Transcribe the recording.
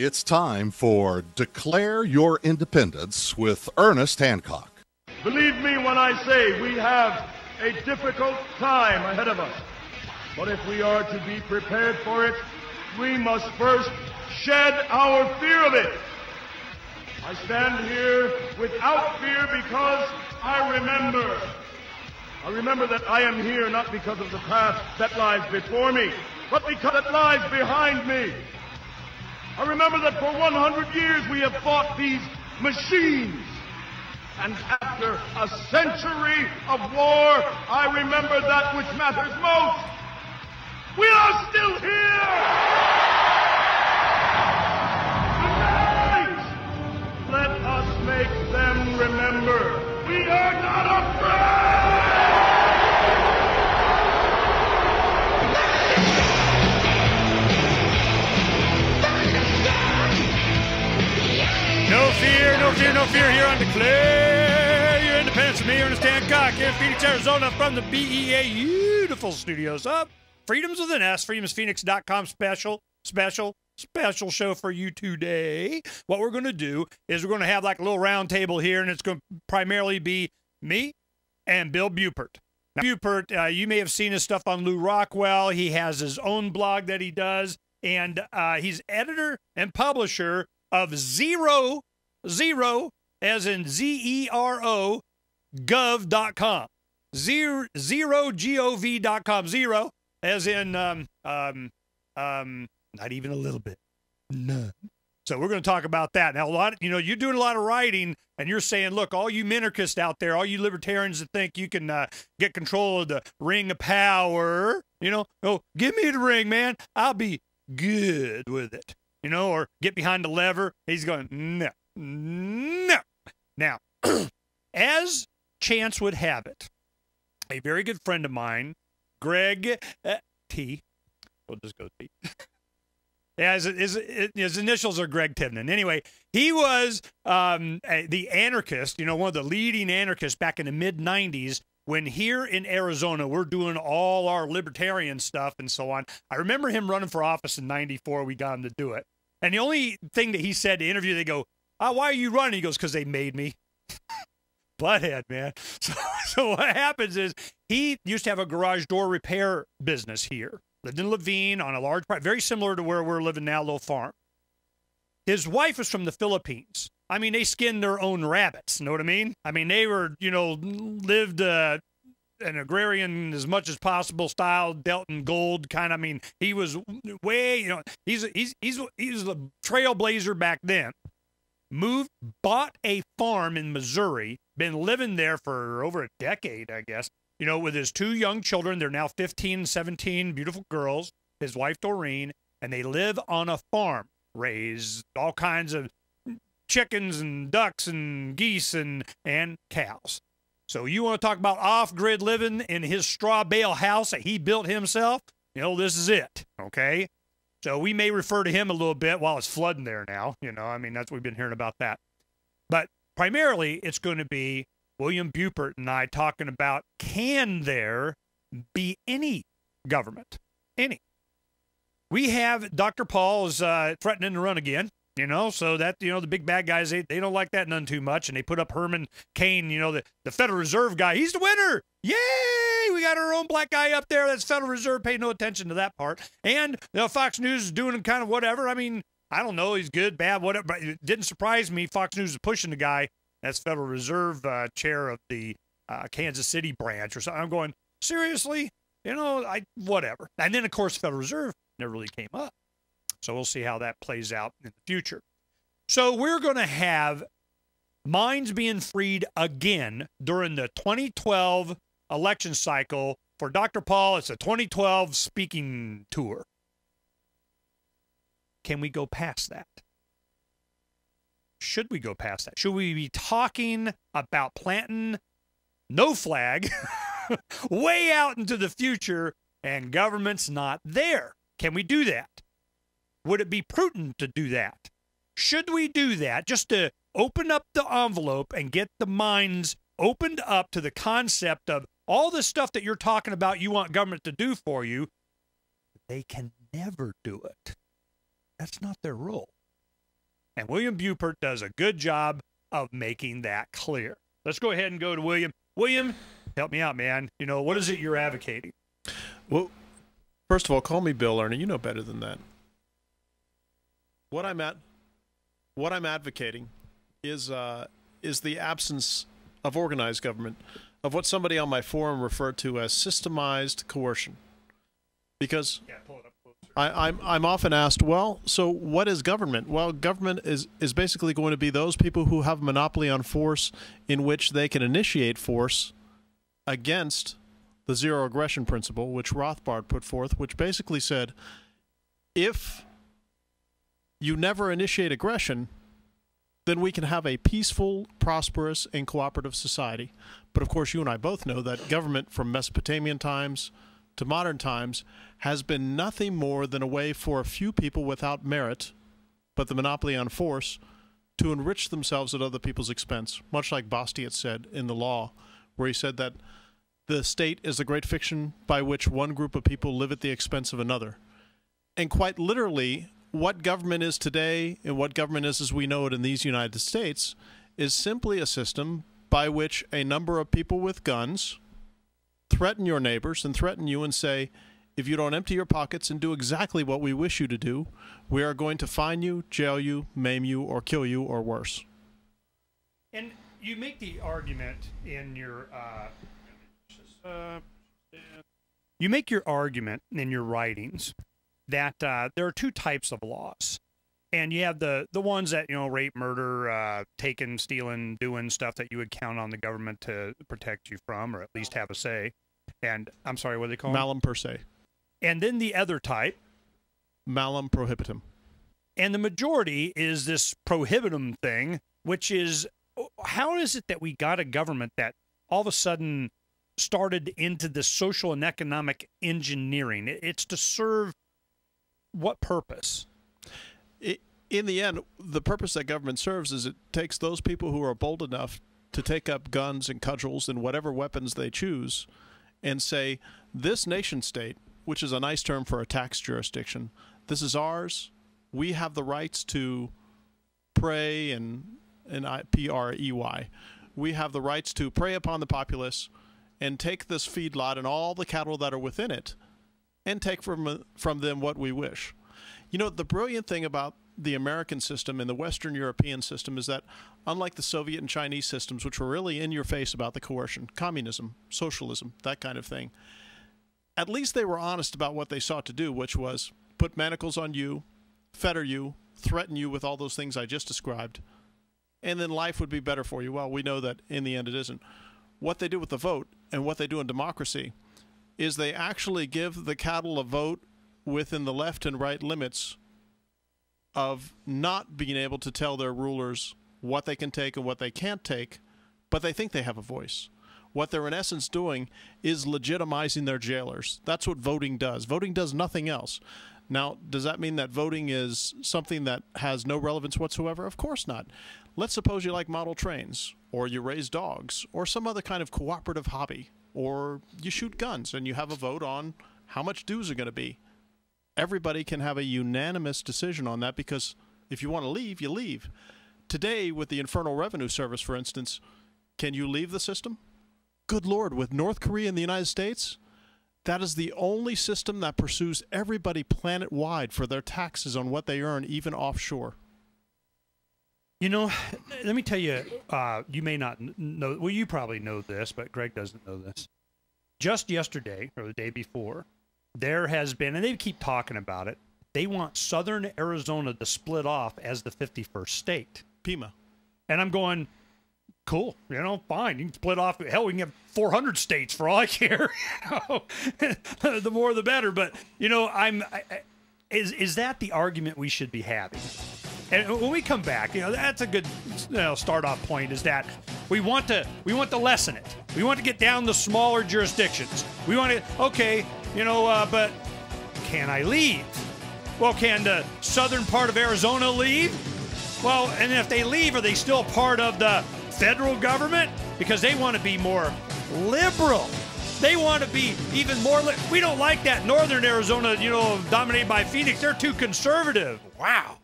It's time for Declare Your Independence with Ernest Hancock. Believe me when I say we have a difficult time ahead of us. But if we are to be prepared for it, we must first shed our fear of it. I stand here without fear because I remember that I am here not because of the path that lies before me, but because it lies behind me. I remember that for 100 years we have fought these machines. And after a century of war, I remember that which matters most. We are still here! Tonight, let us make them remember we are not afraid! No fear, no fear, no fear here on Declare Your Independence. Me, Ernest Hancock, here in Phoenix, Arizona, from the BEA beautiful studios of Freedoms with an S, freedomsphoenix.com special show for you today. What we're going to do is we're going to have like a little round table here, and it's going to primarily be me and Bill Buppert. Now, Buppert, you may have seen his stuff on Lou Rockwell. He has his own blog that he does, and he's editor and publisher of Zero, as in Zero, gov.com. Zero.gov.com. Zero, as in, not even a little bit. None. So we're going to talk about that. Now, you're doing a lot of writing, and you're saying, look, all you minarchists out there, all you libertarians that think you can get control of the ring of power, oh, give me the ring, man. I'll be good with it. Or get behind the lever. He's going, no. Now, as chance would have it, a very good friend of mine, Gregg T, we'll just go T. Yeah, his initials are Gregg Tivnan. Anyway, he was the anarchist, one of the leading anarchists back in the mid-'90s, when here in Arizona, we're doing all our libertarian stuff and so on. I remember him running for office in 94. We got him to do it. And the only thing that he said to interview, they go, why are you running? He goes, because they made me. Butthead, man. So what happens is he used to have a garage door repair business here. Lived in Levine on a large, very similar to where we're living now, little farm. His wife was from the Philippines. I mean, they skinned their own rabbits. Know what I mean? I mean, they were, lived an agrarian as much as possible style, dealt in gold kind of. I mean, he was way, he's a trailblazer back then. Bought a farm in Missouri, been living there for over a decade, I guess, with his two young children. They're now 15 and 17, beautiful girls, his wife Doreen, and they live on a farm, raise all kinds of chickens and ducks and geese and cows. So you want to talk about off-grid living in his straw bale house that he built himself? This is it, okay? So we may refer to him a little bit while it's flooding there now. That's what we've been hearing about that. But primarily, it's going to be William Buppert and I talking about, can there be any government? Any. We have Dr. Paul is threatening to run again. So that, the big bad guys, they don't like that none too much. And they put up Herman Cain, the Federal Reserve guy. He's the winner. Yay! We got our own black guy up there. That's Federal Reserve. Pay no attention to that part. And Fox News is doing kind of whatever. I mean, I don't know. He's good, bad, whatever. But it didn't surprise me. Fox News is pushing the guy that's Federal Reserve chair of the Kansas City branch or something. I'm going, seriously? Whatever. And then, of course, Federal Reserve never really came up. So we'll see how that plays out in the future. So we're going to have minds being freed again during the 2012 election cycle. For Dr. Paul, it's a 2012 speaking tour. Can we go past that? Should we go past that? Should we be talking about planting no flag way out into the future and government's not there? Can we do that? Would it be prudent to do that? Should we do that just to open up the envelope and get the minds opened up to the concept of all the stuff that you're talking about you want government to do for you? They can never do it. That's not their role. And William Buppert does a good job of making that clear. Let's go ahead and go to William. William, help me out, man. What is it you're advocating? Well, first of all, call me Bill, Ernie. You know better than that. What I'm advocating is the absence of organized government, of what somebody on my forum referred to as systemized coercion. Because pull it up closer. I'm often asked, well, so what is government? Well, government is basically going to be those people who have a monopoly on force in which they can initiate force against the zero aggression principle, which Rothbard put forth, which basically said, if you never initiate aggression, then we can have a peaceful, prosperous, and cooperative society. But of course, you and I both know that government from Mesopotamian times to modern times has been nothing more than a way for a few people without merit, but the monopoly on force, to enrich themselves at other people's expense, much like Bastiat said in The Law, where he said that the state is the great fiction by which one group of people live at the expense of another. And quite literally, what government is today and what government is as we know it in these United States is simply a system by which a number of people with guns threaten your neighbors and threaten you and say, if you don't empty your pockets and do exactly what we wish you to do, we are going to fine you, jail you, maim you, or kill you, or worse. And you make the argument in your writings that there are two types of laws. And you have the ones that, rape, murder, taking, stealing, doing stuff that you would count on the government to protect you from, or at least have a say. And I'm sorry, what do they call them? Malum per se. And then the other type. Malum prohibitum. And the majority is this prohibitum thing, which is, how is it that we got a government that all of a sudden started into this social and economic engineering? It's to serve what purpose? In the end, the purpose that government serves is it takes those people who are bold enough to take up guns and cudgels and whatever weapons they choose and say, this nation state, which is a nice term for a tax jurisdiction, this is ours. We have the rights to prey and P-R-E-Y. We have the rights to prey upon the populace and take this feedlot and all the cattle that are within it and take from them what we wish. The brilliant thing about the American system and the Western European system is that, unlike the Soviet and Chinese systems, which were really in your face about the coercion, communism, socialism, that kind of thing, at least they were honest about what they sought to do, which was put manacles on you, fetter you, threaten you with all those things I just described, and then life would be better for you. Well, we know that in the end it isn't. What they do with the vote and what they do in democracy is they actually give the cattle a vote within the left and right limits of not being able to tell their rulers what they can take and what they can't take, but they think they have a voice. What they're in essence doing is legitimizing their jailers. That's what voting does. Voting does nothing else. Now, does that mean that voting is something that has no relevance whatsoever? Of course not. Let's suppose you like model trains, or you raise dogs, or some other kind of cooperative hobby, or you shoot guns and you have a vote on how much dues are going to be. Everybody can have a unanimous decision on that, because if you want to leave, you leave. Today, with the Internal Revenue Service, for instance, can you leave the system? Good Lord, with North Korea and the United States, that is the only system that pursues everybody planet-wide for their taxes on what they earn, even offshore. Let me tell you, you may not know, well, you probably know this, but Greg doesn't know this. Just yesterday, or the day before, there has been, and they keep talking about it, they want southern Arizona to split off as the 51st state. Pima. And I'm going, cool, fine. You can split off. Hell, we can have 400 states for all I care. The more the better. But, is that the argument we should be having? And when we come back, that's a good start-off point, is that we want to lessen it. We want to get down the smaller jurisdictions. We want to, but can I leave? Well, can the southern part of Arizona leave? Well, and if they leave, are they still part of the federal government? Because they want to be more liberal. They want to be even more. We don't like that northern Arizona, dominated by Phoenix. They're too conservative. Wow.